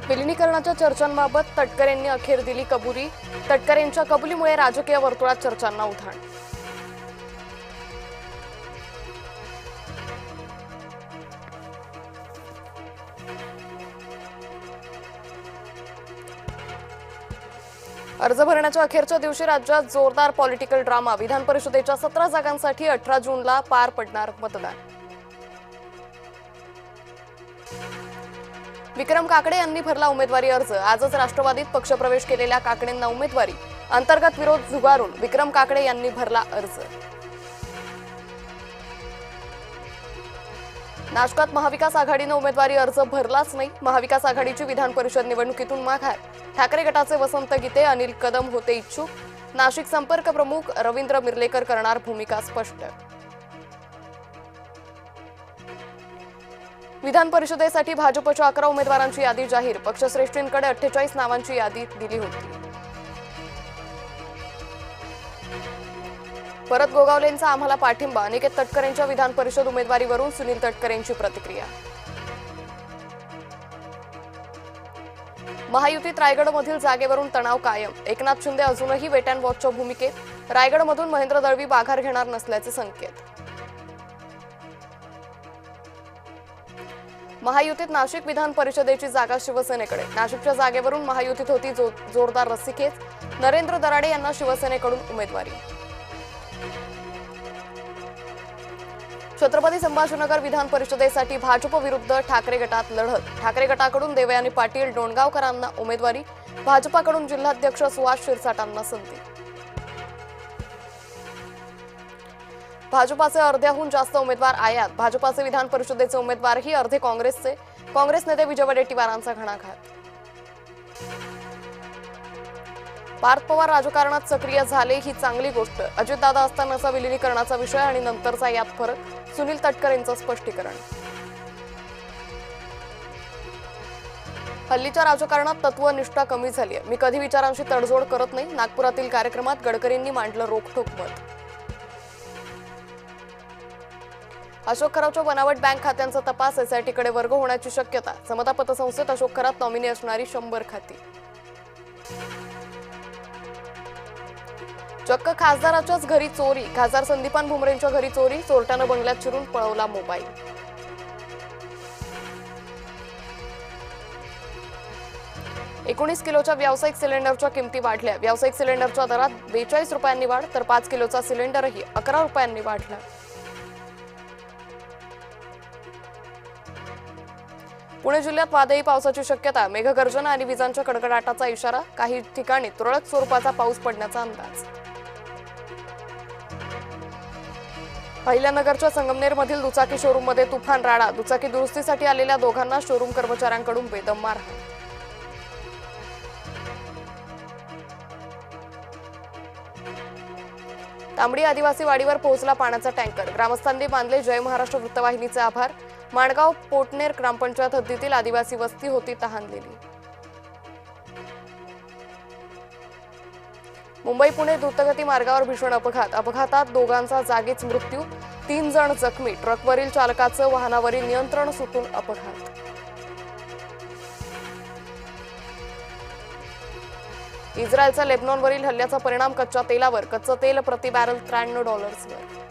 विलिनीकरणाच्या चर्चांबाबत तटकरेंनी अखेर दिली कबुली। तटकरेंच्या कबुलीमुळे राजकीय वर्तुळात चर्चांना उधाण। अर्ज भरण्याच्या अखेरच्या दिवशी राज्यात जोरदार पॉलिटिकल ड्रामा। विधान परिषदेच्या 17 जागांसाठी 18 जूनला पार पडणार मतदान। विक्रम काकडे यांनी भरला उमेदवारी अर्ज। आजच राष्ट्रवादीत पक्षप्रवेश केलेल्या काकडेंना उमेदवारी। अंतर्गत विरोध झुगारून विक्रम काकडे यांनी भरला अर्ज। नाशकात महाविकास आघाडीने उमेदवारी अर्ज भरलाच नाही। महाविकास आघाडीची विधान परिषद निवडणुकीतून माघार। ठाकरे गटाचे वसंत गीते, अनिल कदम होते इच्छुक। नाशिक संपर्क प्रमुख रवींद्र मिर्लेकर करणार भूमिका स्पष्ट। विधान परिषदेसाठी भाजपच्या 11 उमेदवारांची यादी जाहीर। पक्षश्रेष्ठींकडे 48 नावांची यादी दिली होती। परत गोगावलेंचा आम्हाला पाठिंबा। अनिकेत तटकरेंच्या विधान परिषद उमेदवारीवरून सुनील तटकरेंची प्रतिक्रिया। महायुतीत रायगडमधील जागेवरून तणाव कायम। एकनाथ शिंदे अजूनही वेट अँड वॉचच्या भूमिकेत। रायगडमधून महेंद्र दळवी माघार घेणार नसल्याचे संकेत। महायुतीत नाशिक विधान परिषदेची जागा शिवसेनेकडे। नाशिकच्या जागेवरून महायुतीत होती जोरदार रस्सीखेच। नरेंद्र दराडे यांना शिवसेनेकडून उमेदवारी। छत्रपती संभाजीनगर विधान परिषदेसाठी भाजप विरुद्ध ठाकरे गटात लढत। ठाकरे गटाकडून देवयानी पाटील डोणगावकरांना उमेदवारी। भाजपाकडून जिल्हाध्यक्ष सुहास शिरसाटांना संधी। भाजपाचे अर्ध्याहून जास्त उमेदवार आयात। भाजपाचे विधान परिषदेचे उमेदवारही अर्धे काँग्रेसचे। काँग्रेस नेते विजय वडेट्टीवारांचा घणाघात। पार्थ पवार राजकारणात सक्रिय झाले ही चांगली गोष्ट। अजितदादा असतानाचा विलिनीकरणाचा विषय आणि नंतरचा यात फरक। सुनील तटकरेंचं स्पष्टीकरण। हल्लीच्या राजकारणात तत्वनिष्ठा कमी झाली आहे। मी कधी विचारांशी तडजोड करत नाही। नागपुरातील कार्यक्रमात गडकरींनी मांडलं रोखठोक मत। अशोक खरावच्या बनावट बँक खात्यांचा तपास। एसआयटीकडे वर्ग होण्याची शक्यता। समता पतसंस्थेत अशोक खरात नॉमिनी असणारी 100 खाती। चक्क खासदाराच्याच घरी चोरी। खासदार संदीपान भुमरेंच्या घरी चोरी। चोरट्यानं बंगल्यात चिरून पळवला मोबाईल। $19 किलोच्या व्यावसायिक सिलेंडरच्या किमती वाढल्या। व्यावसायिक सिलेंडरच्या दरात 42 रुपयांनी वाढ, तर 5 किलोचा सिलेंडरही 11 रुपयांनी वाढला। पुणे जिल्ह्यात वादळी पावसाची शक्यता। मेघगर्जना आणि विजांच्या कडकडाटाचा इशारा। काही ठिकाणी तुरळक स्वरूपाचा पाऊस पडण्याचा अंदाज। अहिल्यानगरच्या संगमनेरमधील दुचाकी शोरूममध्ये तुफान राडा। दुचाकी दुरुस्तीसाठी आलेल्या दोघांना शोरूम कर्मचाऱ्यांकडून बेदम मारहाण। तांबडी आदिवासी वाडीवर पोहोचला पाण्याचा टँकर। ग्रामस्थांनी मानले जय महाराष्ट्र वृत्तवाहिनीचे आभार। माणगाव पोटनेर ग्रामपंचायत हद्दीतील आदिवासी वस्ती होती तहानलेली। मुंबई पुणे द्रुतगती मार्गावर भीषण अपघात। अपघातात दोघांचा जागीच मृत्यू। 3 जण जखमी। ट्रकवरील चालकाचं वाहनावरील नियंत्रण सुटून अपघात। इस्रायलचा लेबनॉनवरील हल्ल्याचा परिणाम कच्च्या तेलावर। कच्चं तेल प्रति बॅरल $93 वर।